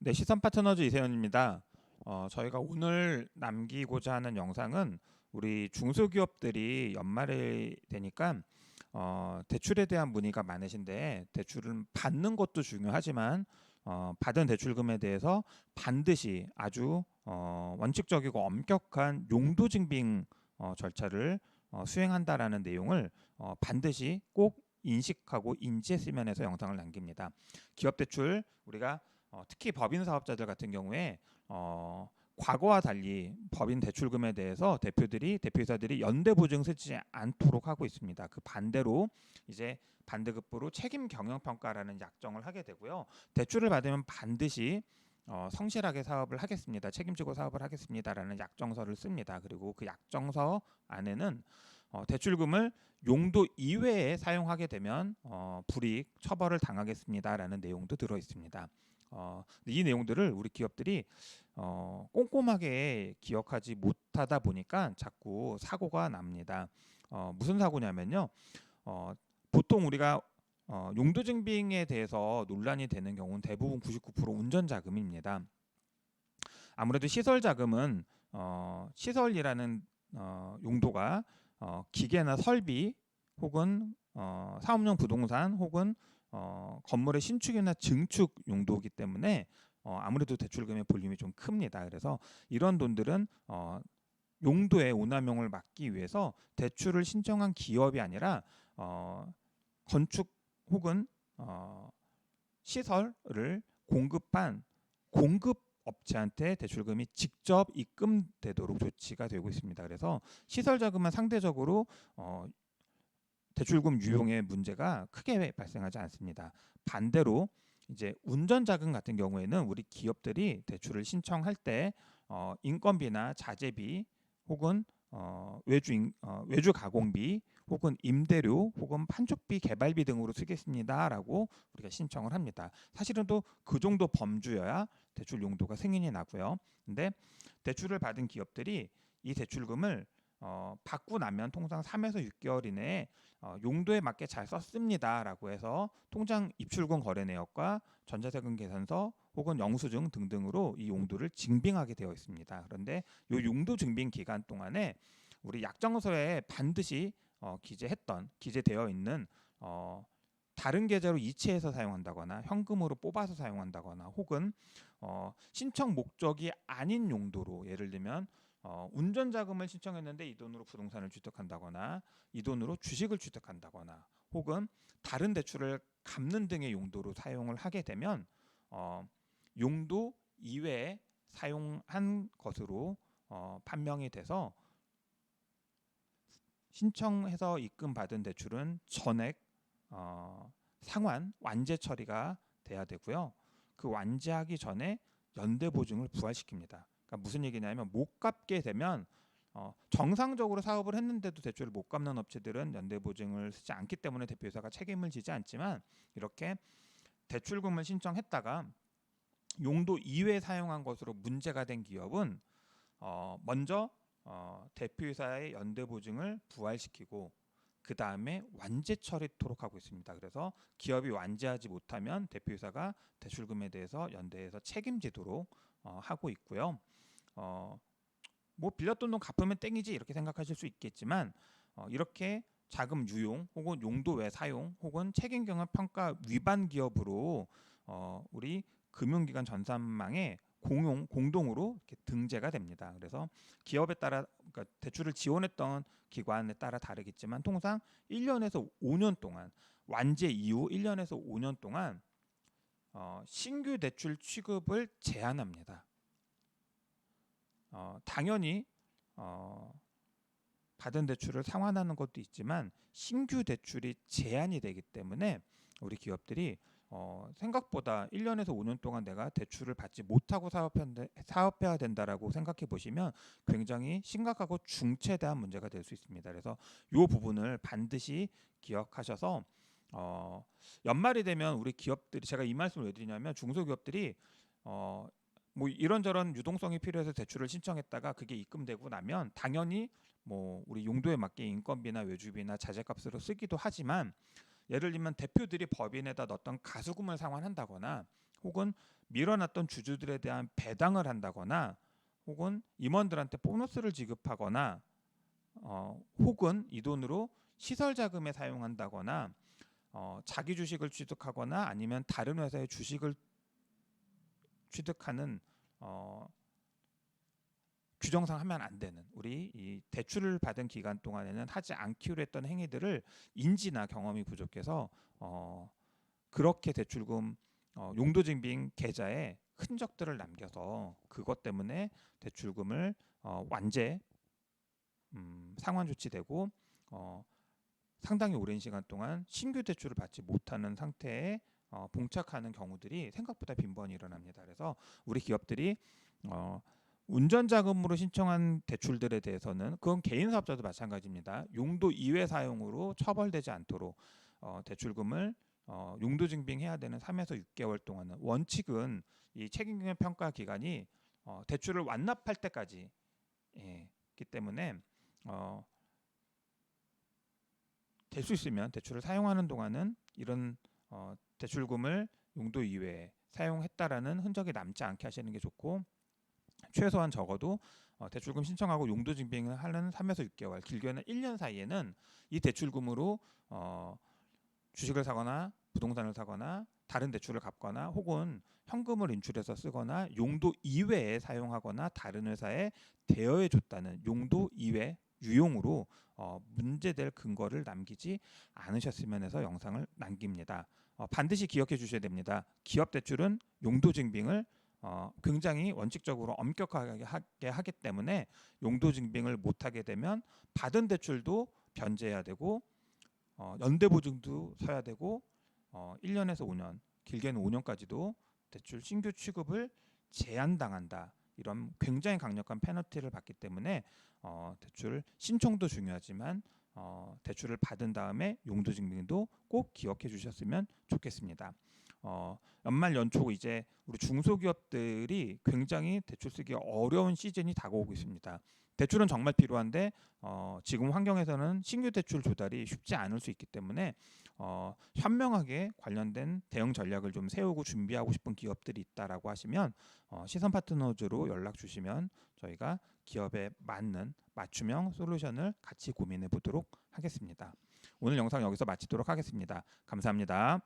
네, 시선 파트너즈 이세현입니다. 저희가 오늘 남기고자 하는 영상은 우리 중소기업들이 연말이 되니까 대출에 대한 문의가 많으신데 대출을 받는 것도 중요하지만 받은 대출금에 대해서 반드시 아주 원칙적이고 엄격한 용도증빙 절차를 수행한다라는 내용을 반드시 꼭 인식하고 인지했으면 해서 영상을 남깁니다. 기업 대출 우리가 특히 법인 사업자들 같은 경우에 과거와 달리 법인 대출금에 대해서 대표이사들이 연대 보증 쓰지 않도록 하고 있습니다. 그 반대로 이제 반대급부로 책임 경영 평가라는 약정을 하게 되고요. 대출을 받으면 반드시 성실하게 사업을 하겠습니다. 책임지고 사업을 하겠습니다라는 약정서를 씁니다. 그리고 그 약정서 안에는 대출금을 용도 이외에 사용하게 되면 불이익 처벌을 당하겠습니다라는 내용도 들어 있습니다. 이 내용들을 우리 기업들이 꼼꼼하게 기억하지 못하다 보니까 자꾸 사고가 납니다. 무슨 사고냐면요. 보통 우리가 용도증빙에 대해서 논란이 되는 경우는 대부분 99% 운전자금입니다. 아무래도 시설자금은 시설이라는 용도가 기계나 설비 혹은 사업용 부동산 혹은 건물의 신축이나 증축 용도이기 때문에 아무래도 대출금의 볼륨이 좀 큽니다. 그래서 이런 돈들은 용도의 오남용을 막기 위해서 대출을 신청한 기업이 아니라 건축 혹은 시설을 공급한 공급업체한테 대출금이 직접 입금되도록 조치가 되고 있습니다. 그래서 시설 자금은 상대적으로 대출금 유용의 문제가 크게 발생하지 않습니다. 반대로 이제 운전자금 같은 경우에는 우리 기업들이 대출을 신청할 때 인건비나 자재비 혹은 외주 가공비 혹은 임대료 혹은 판촉비 개발비 등으로 쓰겠습니다라고 우리가 신청을 합니다. 사실은 또 그 정도 범주여야 대출 용도가 승인이 나고요. 근데 대출을 받은 기업들이 이 대출금을 받고 나면 통상 3에서 6개월 이내에 용도에 맞게 잘 썼습니다라고 해서 통장 입출금 거래 내역과 전자세금 계산서 혹은 영수증 등등으로 이 용도를 증빙하게 되어 있습니다. 그런데 이 용도 증빙 기간 동안에 우리 약정서에 반드시 기재되어 있는 다른 계좌로 이체해서 사용한다거나 현금으로 뽑아서 사용한다거나 혹은 신청 목적이 아닌 용도로 예를 들면 운전자금을 신청했는데 이 돈으로 부동산을 취득한다거나 이 돈으로 주식을 취득한다거나 혹은 다른 대출을 갚는 등의 용도로 사용을 하게 되면 용도 이외에 사용한 것으로 판명이 돼서 신청해서 입금받은 대출은 전액 상환 완제 처리가 돼야 되고요. 그 완제하기 전에 연대 보증을 부활시킵니다. 그러니까 무슨 얘기냐면 못 갚게 되면 정상적으로 사업을 했는데도 대출을 못 갚는 업체들은 연대 보증을 쓰지 않기 때문에 대표이사가 책임을 지지 않지만 이렇게 대출금을 신청했다가 용도 이외에 사용한 것으로 문제가 된 기업은 먼저 대표이사의 연대 보증을 부활시키고 그 다음에 완제 처리토록 하고 있습니다. 그래서 기업이 완제하지 못하면 대표이사가 대출금에 대해서 연대에서 책임지도록 하고 있고요. 뭐 빌렸던 돈 갚으면 땡이지 이렇게 생각하실 수 있겠지만 이렇게 자금 유용 혹은 용도 외 사용 혹은 책임 경영 평가 위반 기업으로 우리 금융기관 전산망에 공동으로 이렇게 등재가 됩니다. 그래서 기업에 따라 그러니까 대출을 지원했던 기관에 따라 다르겠지만 통상 1년에서 5년 동안 완제 이후 1년에서 5년 동안 신규 대출 취급을 제한합니다. 당연히 받은 대출을 상환하는 것도 있지만 신규 대출이 제한이 되기 때문에 우리 기업들이 생각보다 1년에서 5년 동안 내가 대출을 받지 못하고 사업해야 된다라고 생각해 보시면 굉장히 심각하고 중체대한 문제가 될 수 있습니다. 그래서 이 부분을 반드시 기억하셔서 연말이 되면 우리 기업들이 제가 이 말씀을 왜 드리냐면 중소기업들이 뭐 이런저런 유동성이 필요해서 대출을 신청했다가 그게 입금되고 나면 당연히 뭐 우리 용도에 맞게 인건비나 외주비나 자재값으로 쓰기도 하지만 예를 들면 대표들이 법인에다 넣었던 가수금을 상환한다거나 혹은 밀어놨던 주주들에 대한 배당을 한다거나 혹은 임원들한테 보너스를 지급하거나 혹은 이 돈으로 시설 자금에 사용한다거나 자기 주식을 취득하거나 아니면 다른 회사의 주식을 취득하는 규정상 하면 안 되는, 우리 이 대출을 받은 기간 동안에는 하지 않기로 했던 행위들을 인지나 경험이 부족해서 그렇게 대출금 용도증빙 계좌에 흔적들을 남겨서 그것 때문에 대출금을 완제 상환 조치되고 상당히 오랜 시간 동안 신규 대출을 받지 못하는 상태에 봉착하는 경우들이 생각보다 빈번히 일어납니다. 그래서 우리 기업들이 운전자금으로 신청한 대출들에 대해서는, 그건 개인 사업자도 마찬가지입니다. 용도 이외 사용으로 처벌되지 않도록 대출금을 용도증빙해야 되는 3에서 6개월 동안은, 원칙은 이 책임경영 평가 기간이 대출을 완납할 때까지 있기 때문에 될 수 있으면 대출을 사용하는 동안은 이런 대출금을 용도 이외에 사용했다라는 흔적이 남지 않게 하시는 게 좋고, 최소한 적어도 대출금 신청하고 용도 증빙을 하는 3에서 6개월, 길게는 1년 사이에는 이 대출금으로 주식을 사거나 부동산을 사거나 다른 대출을 갚거나 혹은 현금을 인출해서 쓰거나 용도 이외에 사용하거나 다른 회사에 대여해 줬다는 용도 이외 유용으로 문제될 근거를 남기지 않으셨으면 해서 영상을 남깁니다. 반드시 기억해 주셔야 됩니다. 기업 대출은 용도 증빙을 굉장히 원칙적으로 엄격하게 하기 때문에 용도 증빙을 못하게 되면 받은 대출도 변제해야 되고 연대 보증도 서야 되고 1년에서 5년, 길게는 5년까지도 대출 신규 취급을 제한당한다. 이런 굉장히 강력한 페널티를 받기 때문에 대출 신청도 중요하지만 대출을 받은 다음에 용도 증빙도 꼭 기억해 주셨으면 좋겠습니다. 연말 연초 이제 우리 중소기업들이 굉장히 대출 쓰기 어려운 시즌이 다가오고 있습니다. 대출은 정말 필요한데 지금 환경에서는 신규 대출 조달이 쉽지 않을 수 있기 때문에 현명하게 관련된 대응 전략을 좀 세우고 준비하고 싶은 기업들이 있다라고 하시면 시선 파트너즈로 연락 주시면 저희가 기업에 맞는 맞춤형 솔루션을 같이 고민해 보도록 하겠습니다. 오늘 영상 여기서 마치도록 하겠습니다. 감사합니다.